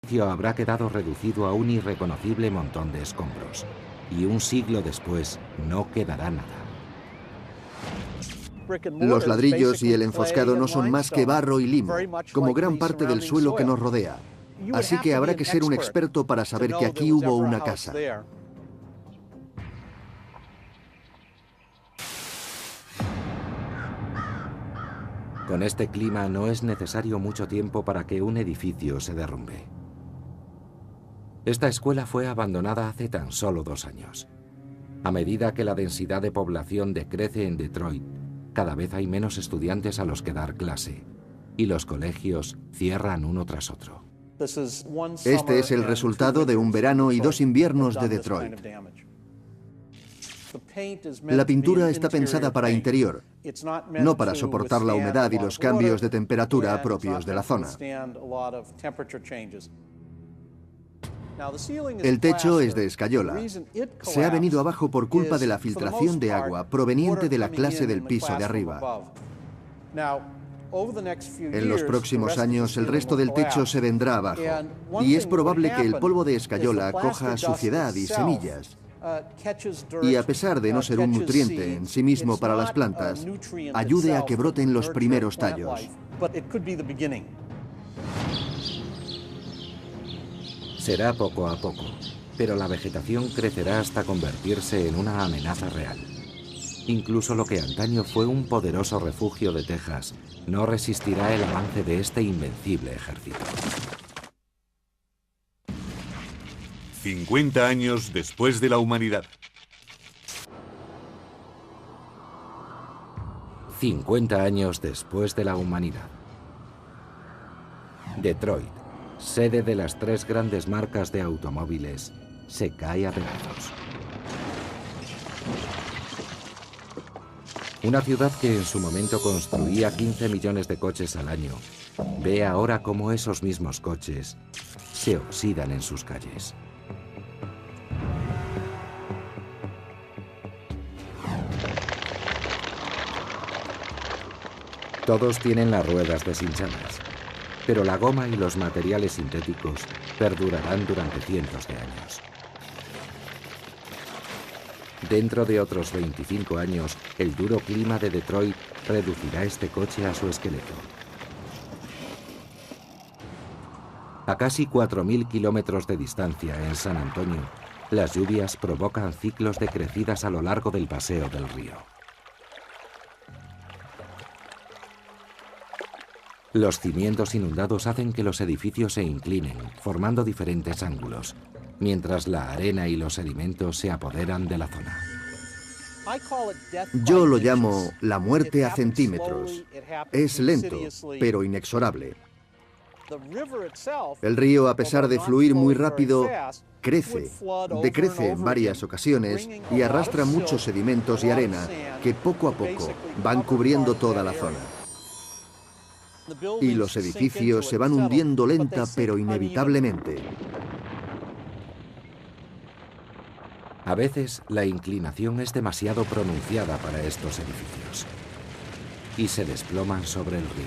edificio habrá quedado reducido a un irreconocible montón de escombros. Y un siglo después no quedará nada. Los ladrillos y el enfoscado no son más que barro y limo, como gran parte del suelo que nos rodea. Así que habrá que ser un experto para saber que aquí hubo una casa. Con este clima no es necesario mucho tiempo para que un edificio se derrumbe. Esta escuela fue abandonada hace tan solo 2 años. A medida que la densidad de población decrece en Detroit, cada vez hay menos estudiantes a los que dar clase, y los colegios cierran uno tras otro. Este es el resultado de un verano y 2 inviernos de Detroit. La pintura está pensada para interior, no para soportar la humedad y los cambios de temperatura propios de la zona. El techo es de escayola. Se ha venido abajo por culpa de la filtración de agua proveniente de la clase del piso de arriba. En los próximos años el resto del techo se vendrá abajo y es probable que el polvo de escayola coja suciedad y semillas. Y a pesar de no ser un nutriente en sí mismo para las plantas, ayude a que broten los primeros tallos. Será poco a poco, pero la vegetación crecerá hasta convertirse en una amenaza real. Incluso lo que antaño fue un poderoso refugio de Texas no resistirá el avance de este invencible ejército. 50 años después de la humanidad. 50 años después de la humanidad. Detroit, sede de las 3 grandes marcas de automóviles, se cae a pedazos. Una ciudad que en su momento construía 15 millones de coches al año, ve ahora cómo esos mismos coches se oxidan en sus calles. Todos tienen las ruedas deshinchadas, pero la goma y los materiales sintéticos perdurarán durante cientos de años. Dentro de otros 25 años, el duro clima de Detroit reducirá este coche a su esqueleto. A casi 4.000 kilómetros de distancia en San Antonio, las lluvias provocan ciclos de crecidas a lo largo del paseo del río. Los cimientos inundados hacen que los edificios se inclinen, formando diferentes ángulos, mientras la arena y los sedimentos se apoderan de la zona. Yo lo llamo la muerte a centímetros. Es lento, pero inexorable. El río, a pesar de fluir muy rápido, crece, decrece en varias ocasiones y arrastra muchos sedimentos y arena que poco a poco van cubriendo toda la zona. Y los edificios se van hundiendo lenta pero inevitablemente. A veces la inclinación es demasiado pronunciada para estos edificios y se desploman sobre el río.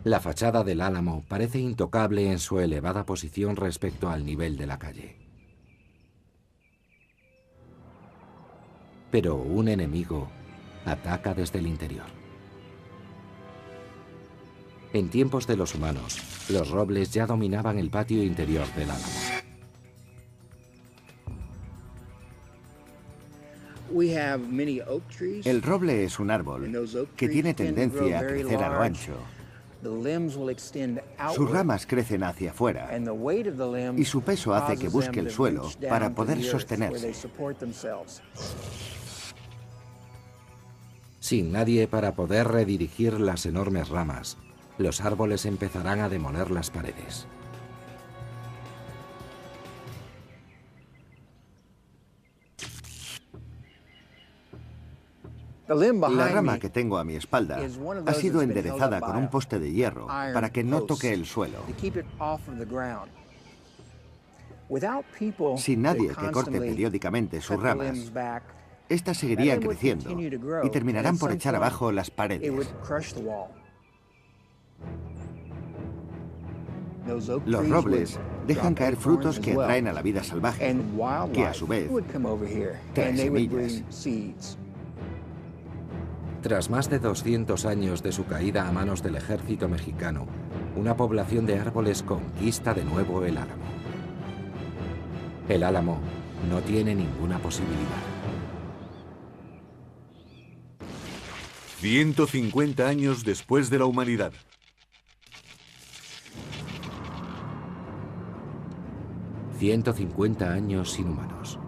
La fachada del Álamo parece intocable en su elevada posición respecto al nivel de la calle. Pero un enemigo ataca desde el interior. En tiempos de los humanos, los robles ya dominaban el patio interior del Álamo. El roble es un árbol que tiene tendencia a crecer a lo ancho. Sus ramas crecen hacia afuera y su peso hace que busque el suelo para poder sostenerse. Sin nadie para poder redirigir las enormes ramas, los árboles empezarán a demoler las paredes. La rama que tengo a mi espalda ha sido enderezada con un poste de hierro para que no toque el suelo. Sin nadie que corte periódicamente sus ramas, estas seguirían creciendo y terminarán por echar abajo las paredes. Los robles dejan caer frutos que atraen a la vida salvaje, que a su vez trae semillas. Tras más de 200 años de su caída a manos del ejército mexicano, una población de árboles conquista de nuevo el Álamo. El Álamo no tiene ninguna posibilidad. 150 años después de la humanidad. ...150 años sin humanos.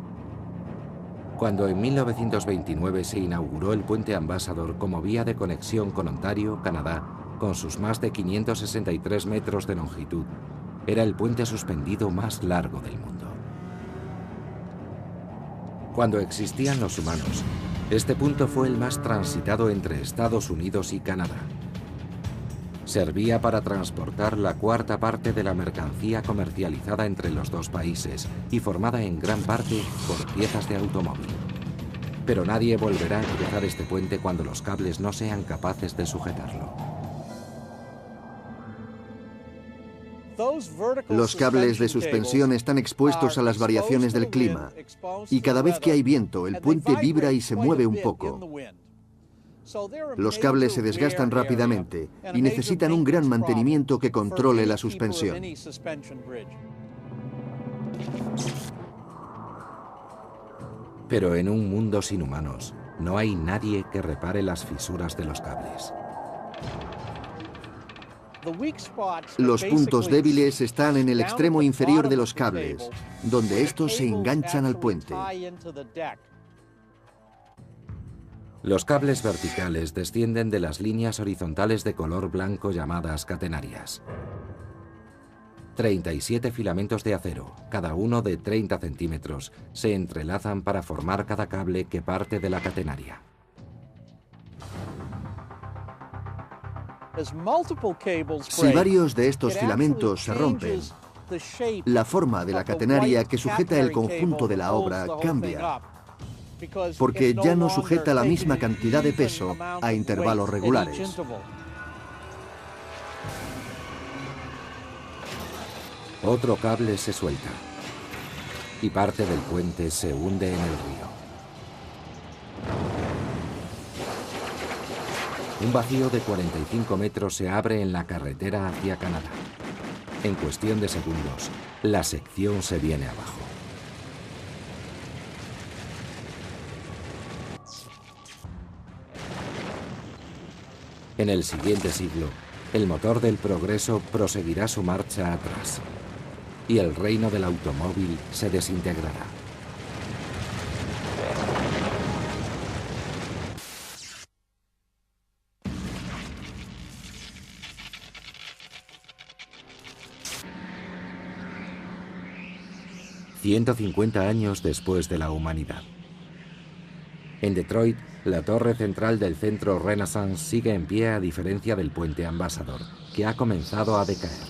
Cuando en 1929 se inauguró el puente Ambassador como vía de conexión con Ontario, Canadá, con sus más de 563 metros de longitud, era el puente suspendido más largo del mundo. Cuando existían los humanos, este punto fue el más transitado entre Estados Unidos y Canadá. Servía para transportar la cuarta parte de la mercancía comercializada entre los dos países y formada en gran parte por piezas de automóvil. Pero nadie volverá a cruzar este puente cuando los cables no sean capaces de sujetarlo. Los cables de suspensión están expuestos a las variaciones del clima y cada vez que hay viento, el puente vibra y se mueve un poco. Los cables se desgastan rápidamente y necesitan un gran mantenimiento que controle la suspensión. Pero en un mundo sin humanos, no hay nadie que repare las fisuras de los cables. Los puntos débiles están en el extremo inferior de los cables, donde estos se enganchan al puente. Los cables verticales descienden de las líneas horizontales de color blanco llamadas catenarias. 37 filamentos de acero, cada uno de 30 centímetros, se entrelazan para formar cada cable que parte de la catenaria. Si varios de estos filamentos se rompen, la forma de la catenaria que sujeta el conjunto de la obra cambia, porque ya no sujeta la misma cantidad de peso a intervalos regulares. Otro cable se suelta y parte del puente se hunde en el río. Un vacío de 45 metros se abre en la carretera hacia Canadá. En cuestión de segundos, la sección se viene abajo. En el siguiente siglo, el motor del progreso proseguirá su marcha atrás y el reino del automóvil se desintegrará. ...150 años después de la humanidad. En Detroit, la torre central del centro Renaissance sigue en pie a diferencia del puente Ambassador, que ha comenzado a decaer.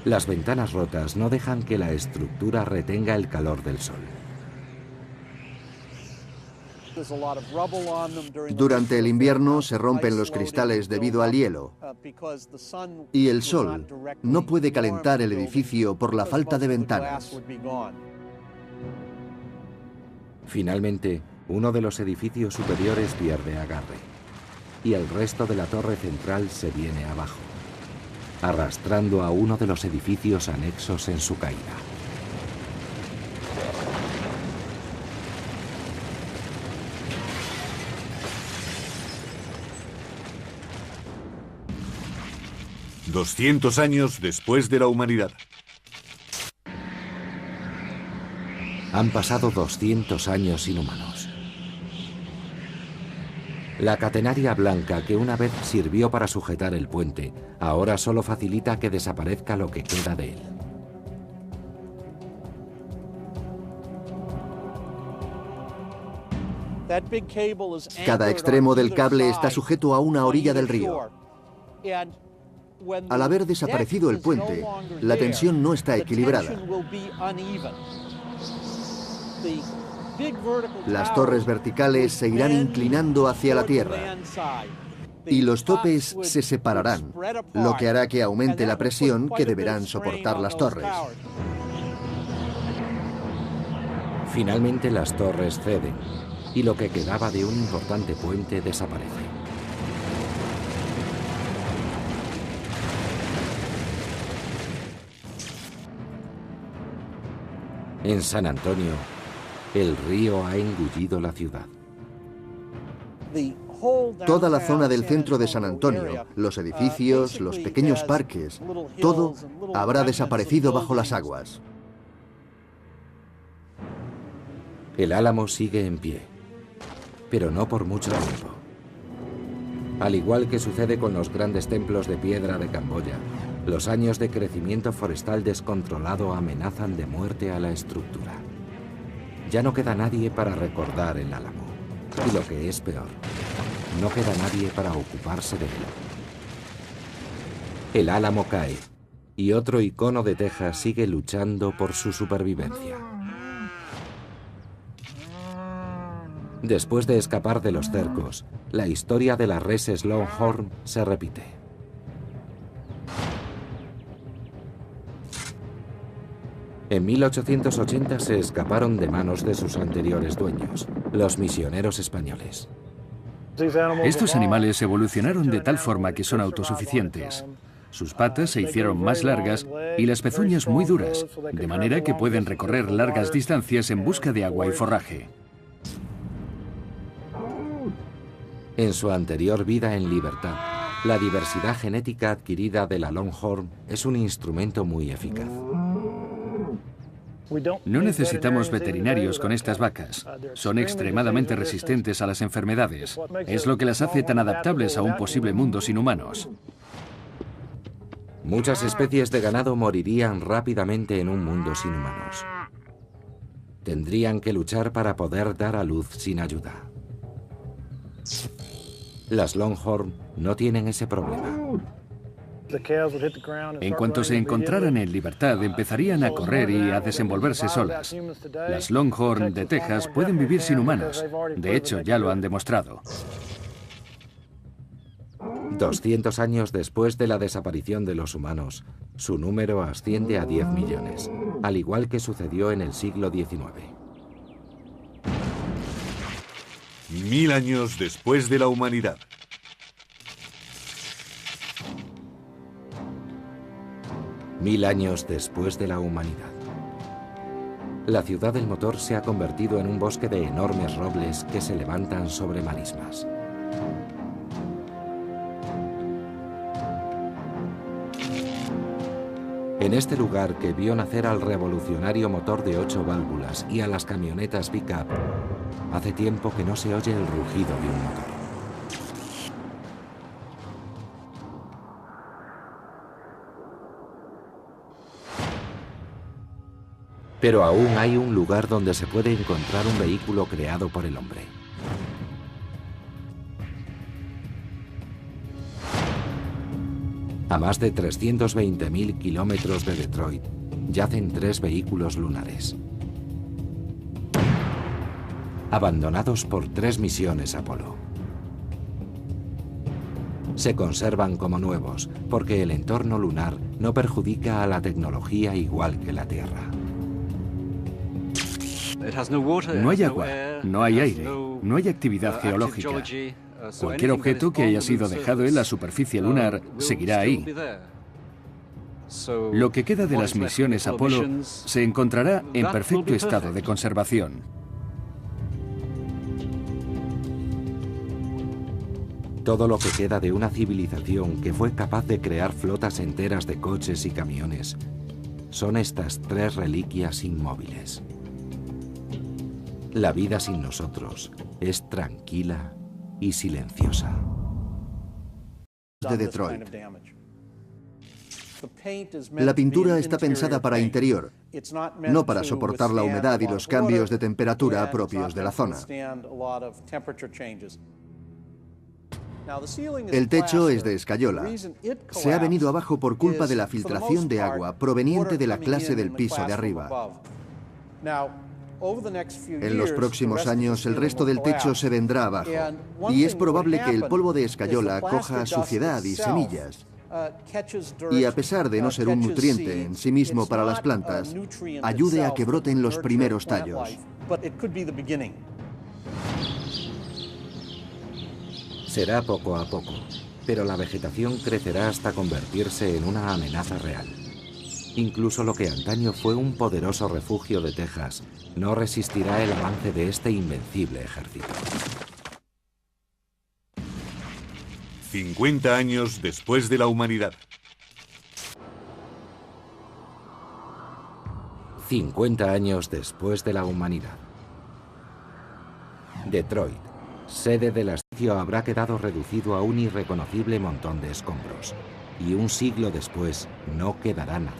Las ventanas rotas no dejan que la estructura retenga el calor del sol. Durante el invierno se rompen los cristales debido al hielo y el sol no puede calentar el edificio por la falta de ventanas. Finalmente, uno de los edificios superiores pierde agarre y el resto de la torre central se viene abajo, arrastrando a uno de los edificios anexos en su caída. ...200 años después de la humanidad. Han pasado 200 años sin humanos. La catenaria blanca que una vez sirvió para sujetar el puente, ahora solo facilita que desaparezca lo que queda de él. Cada extremo del cable está sujeto a una orilla del río. Al haber desaparecido el puente, la tensión no está equilibrada. Las torres verticales se irán inclinando hacia la tierra y los topes se separarán, lo que hará que aumente la presión que deberán soportar las torres. Finalmente las torres ceden y lo que quedaba de un importante puente desaparece. En San Antonio, el río ha engullido la ciudad. Toda la zona del centro de San Antonio, los edificios, los pequeños parques, todo habrá desaparecido bajo las aguas. El Álamo sigue en pie, pero no por mucho tiempo. Al igual que sucede con los grandes templos de piedra de Camboya, los años de crecimiento forestal descontrolado amenazan de muerte a la estructura. Ya no queda nadie para recordar el Álamo. Y lo que es peor, no queda nadie para ocuparse de él. El Álamo cae, y otro icono de Texas sigue luchando por su supervivencia. Después de escapar de los cercos, la historia de las reses Longhorn se repite. En 1880 se escaparon de manos de sus anteriores dueños, los misioneros españoles. Estos animales evolucionaron de tal forma que son autosuficientes. Sus patas se hicieron más largas y las pezuñas muy duras, de manera que pueden recorrer largas distancias en busca de agua y forraje. En su anterior vida en libertad, la diversidad genética adquirida de la Longhorn es un instrumento muy eficaz. No necesitamos veterinarios con estas vacas. Son extremadamente resistentes a las enfermedades. Es lo que las hace tan adaptables a un posible mundo sin humanos. Muchas especies de ganado morirían rápidamente en un mundo sin humanos. Tendrían que luchar para poder dar a luz sin ayuda. Las Longhorn no tienen ese problema. En cuanto se encontraran en libertad, empezarían a correr y a desenvolverse solas. Las Longhorn de Texas pueden vivir sin humanos. De hecho, ya lo han demostrado. 200 años después de la desaparición de los humanos, su número asciende a 10 millones, al igual que sucedió en el siglo XIX. 1000 años después de la humanidad. Mil años después de la humanidad. La ciudad del motor se ha convertido en un bosque de enormes robles que se levantan sobre marismas. En este lugar que vio nacer al revolucionario motor de 8 válvulas y a las camionetas pick-up, hace tiempo que no se oye el rugido de un motor. Pero aún hay un lugar donde se puede encontrar un vehículo creado por el hombre. A más de 320.000 kilómetros de Detroit, yacen 3 vehículos lunares. Abandonados por 3 misiones Apolo. Se conservan como nuevos, porque el entorno lunar no perjudica a la tecnología igual que la Tierra. No hay agua, no hay aire, no hay actividad geológica. Cualquier objeto que haya sido dejado en la superficie lunar seguirá ahí. Lo que queda de las misiones Apolo se encontrará en perfecto estado de conservación. Todo lo que queda de una civilización que fue capaz de crear flotas enteras de coches y camiones son estas 3 reliquias inmóviles. La vida sin nosotros es tranquila y silenciosa. De Detroit. La pintura está pensada para interior, no para soportar la humedad y los cambios de temperatura propios de la zona. El techo es de escayola. Se ha venido abajo por culpa de la filtración de agua proveniente de la clase del piso de arriba. En los próximos años el resto del techo se vendrá abajo y es probable que el polvo de escayola coja suciedad y semillas. Y a pesar de no ser un nutriente en sí mismo para las plantas, ayude a que broten los primeros tallos. Será poco a poco, pero la vegetación crecerá hasta convertirse en una amenaza real. Incluso lo que antaño fue un poderoso refugio de Texas no resistirá el avance de este invencible ejército. 50 años después de la humanidad. 50 años después de la humanidad. Detroit, sede del asedio, habrá quedado reducido a un irreconocible montón de escombros. Y un siglo después no quedará nada.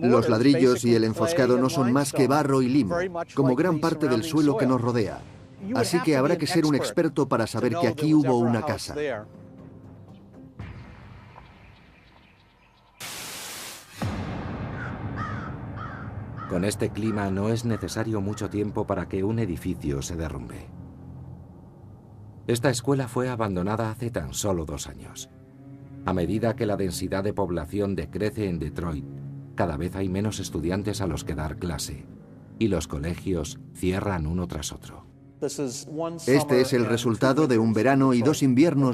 Los ladrillos y el enfoscado no son más que barro y limo, como gran parte del suelo que nos rodea. Así que habrá que ser un experto para saber que aquí hubo una casa. Con este clima no es necesario mucho tiempo para que un edificio se derrumbe. Esta escuela fue abandonada hace tan solo 2 años. A medida que la densidad de población decrece en Detroit, cada vez hay menos estudiantes a los que dar clase, y los colegios cierran uno tras otro. Este es el resultado de un verano y 2 inviernos